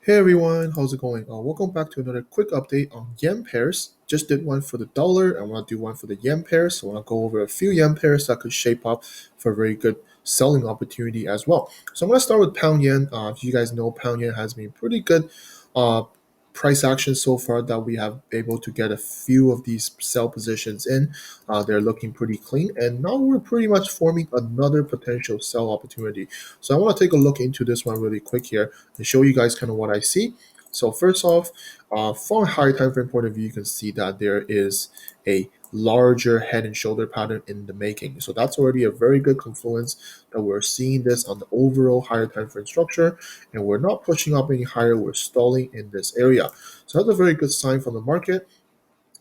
Hey everyone, how's it going? Welcome back to another quick update on yen pairs. Just did one for the dollar. I want to do one for the yen pairs. So I want to go over a few yen pairs that could shape up for a very good selling opportunity as well. So I'm going to start with pound yen. If you guys know, pound yen has been pretty good uh, price action so far that we have able to get a few of these sell positions in. They're looking pretty clean, and now we're pretty much forming another potential sell opportunity. So I want to take a look into this one really quick here and show you guys kind of what I see. So first off, from a higher time frame point of view, you can see that there is a larger head and shoulder pattern in the making. So that's already a very good confluence that we're seeing this on the overall higher time frame structure, and we're not pushing up any higher, we're stalling in this area. So that's a very good sign from the market.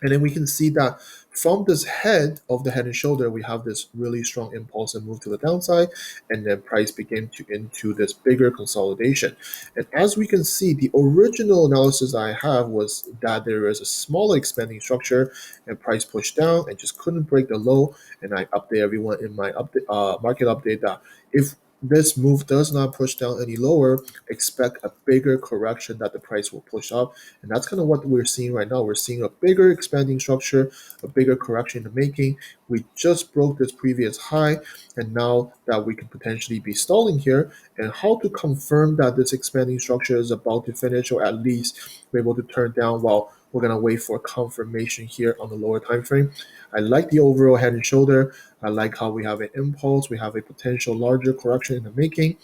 And then we can see that from this head of the head and shoulder, we have this really strong impulse and move to the downside, and then price begin to into this bigger consolidation. And as we can see, the original analysis I have was that there is a smaller expanding structure, and price pushed down and just couldn't break the low. And I update everyone in my update market update that if this move does not push down any lower, expect a bigger correction that the price will push up, and that's kind of what we're seeing right now. We're seeing a bigger expanding structure, a bigger correction in the making. We just broke this previous high, and now that we can potentially be stalling here, and how to confirm that this expanding structure is about to finish, or at least we're able to turn down while we're gonna wait for confirmation here on the lower time frame. I like the overall head and shoulder. I like how we have an impulse. We have a potential larger correction in the making.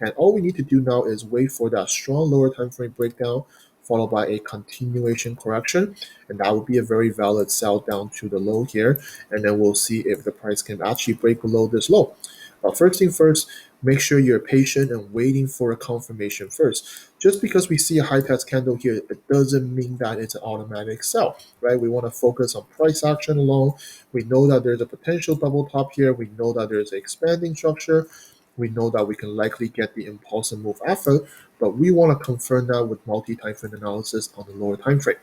And all we need to do now is wait for that strong lower time frame breakdown, followed by a continuation correction. And that would be a very valid sell down to the low here. And then we'll see if the price can actually break below this low. But first thing first, make sure you're patient and waiting for a confirmation first. Just because we see a high test candle here, it doesn't mean that it's an automatic sell, right? We want to focus on price action alone. We know that there's a potential double top here. We know that there's an expanding structure. We know that we can likely get the impulsive move after, but we want to confirm that with multi-time frame analysis on the lower time frame.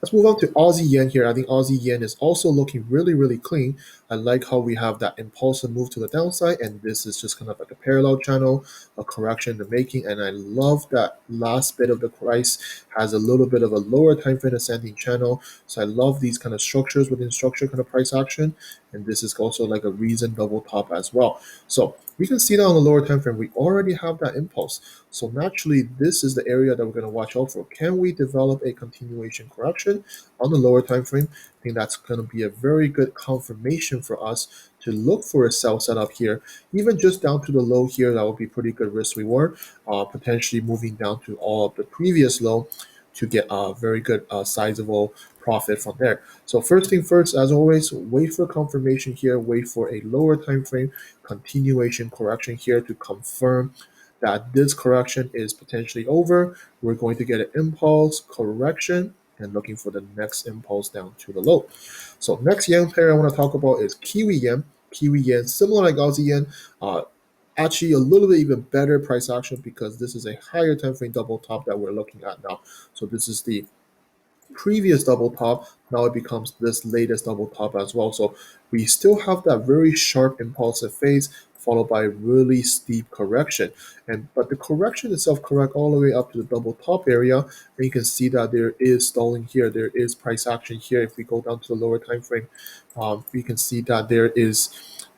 Let's move on to Aussie yen here. I think Aussie yen is also looking really, really clean. I like how we have that impulsive move to the downside, and this is just kind of like a parallel channel, a correction in the making. And I love that last bit of the price has a little bit of a lower time frame ascending channel. So I love these kind of structures within structure kind of price action. And this is also like a reason double top as well. So we can see that on the lower time frame, we already have that impulse. So naturally, this is the area that we're going to watch out for. Can we develop a continuation correction on the lower time frame? I think that's going to be a very good confirmation for us to look for a sell setup here. Even just down to the low here, that would be pretty good risk reward. Potentially moving down to all of the previous low to get a very good sizable profit from there. So first thing first, as always, wait for confirmation here, wait for a lower time frame continuation correction here to confirm that this correction is potentially over. We're going to get an impulse correction and looking for the next impulse down to the low. So next yen pair I want to talk about is Kiwi yen. Kiwi yen, similar like Aussie yen, actually a little bit even better price action because this is a higher time frame double top that we're looking at now. So this is the previous double top, now it becomes this latest double top as well. So we still have that very sharp impulsive phase followed by really steep correction. But the correction itself correct all the way up to the double top area, and you can see that there is stalling here, there is price action here. If we go down to the lower time frame, we can see that there is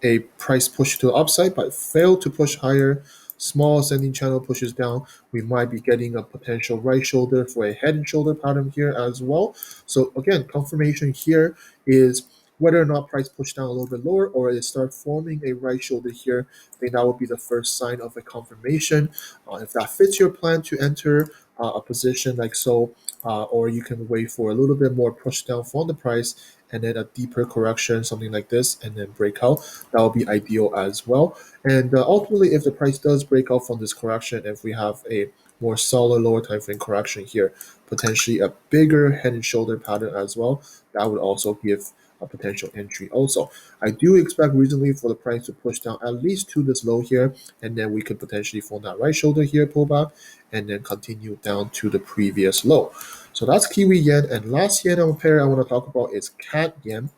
a price push to the upside but failed to push higher. Small ascending channel pushes down. We might be getting a potential right shoulder for a head and shoulder pattern here as well. So again, confirmation here is whether or not price push down a little bit lower or it start forming a right shoulder here. I think that would be the first sign of a confirmation. If that fits your plan to enter a position like so, or you can wait for a little bit more push down from the price and then a deeper correction, something like this, and then break out. That would be ideal as well. And ultimately, if the price does break out from this correction, if we have a more solid lower time frame correction here, potentially a bigger head and shoulder pattern as well, that would also give a potential entry also. I do expect recently for the price to push down at least to this low here, and then we could potentially form that right shoulder here, pull back, and then continue down to the previous low. So that's Kiwi yen. And last yen pair I want to talk about is CAD yen.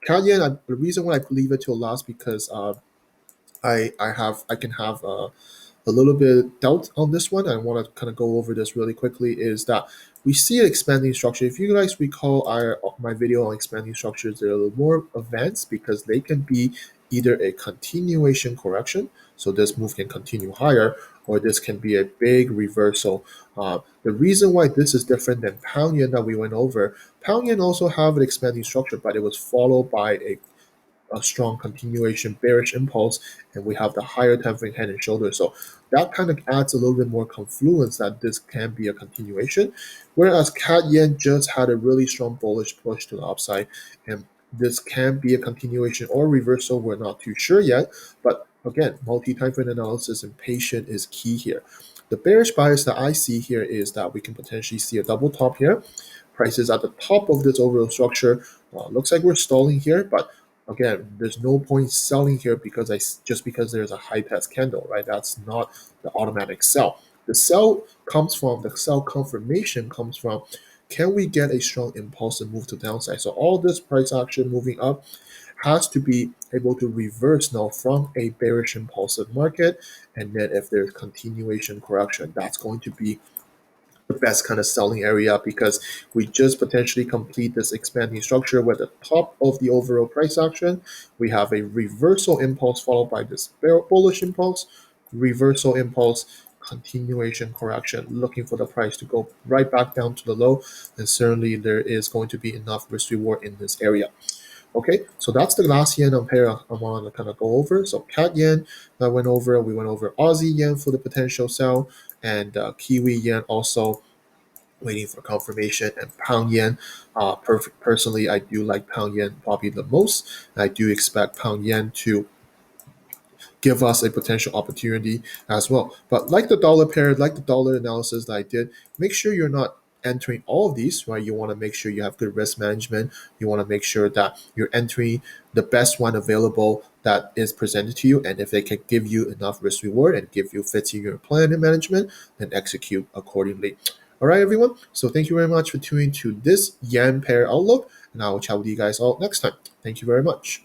CAD yen, the reason why I leave it till last because I can have a little bit doubt on this one. I want to kind of go over this really quickly. Is that we see an expanding structure. If you guys recall my video on expanding structures, they're a little more advanced because they can be either a continuation correction, so this move can continue higher, or this can be a big reversal. The reason why this is different than pound yen that we went over, pound yen also have an expanding structure, but it was followed by a strong continuation bearish impulse, and we have the higher time frame head and shoulder. So that kind of adds a little bit more confluence that this can be a continuation. Whereas CAD yen just had a really strong bullish push to the upside, and this can be a continuation or reversal. We're not too sure yet, but again, multi-time frame analysis and patience is key here. The bearish bias that I see here is that we can potentially see a double top here. Prices at the top of this overall structure. Looks like we're stalling here, but again, there's no point selling here because just because there's a high test candle, right? That's not the automatic sell. The sell confirmation comes from, can we get a strong impulse and move to downside? So all this price action moving up has to be able to reverse now from a bearish impulsive market, and then if there's continuation correction, that's going to be the best kind of selling area, because we just potentially complete this expanding structure where the top of the overall price action, we have a reversal impulse followed by this bullish impulse, reversal impulse, continuation correction, looking for the price to go right back down to the low, and certainly there is going to be enough risk reward in this area. Okay, so that's the last yen pair I want to kind of go over. So CAD yen that went over, we went over Aussie yen for the potential sell, and Kiwi yen also waiting for confirmation, and pound yen. Personally, I do like pound yen probably the most. I do expect pound yen to give us a potential opportunity as well. But like the dollar pair, like the dollar analysis that I did, make sure you're not entering all of these, right? You want to make sure you have good risk management. You want to make sure that you're entering the best one available that is presented to you. And if they can give you enough risk reward and give you fits in your plan and management, then execute accordingly. All right, everyone. So thank you very much for tuning to this yen pair outlook, and I will chat with you guys all next time. Thank you very much.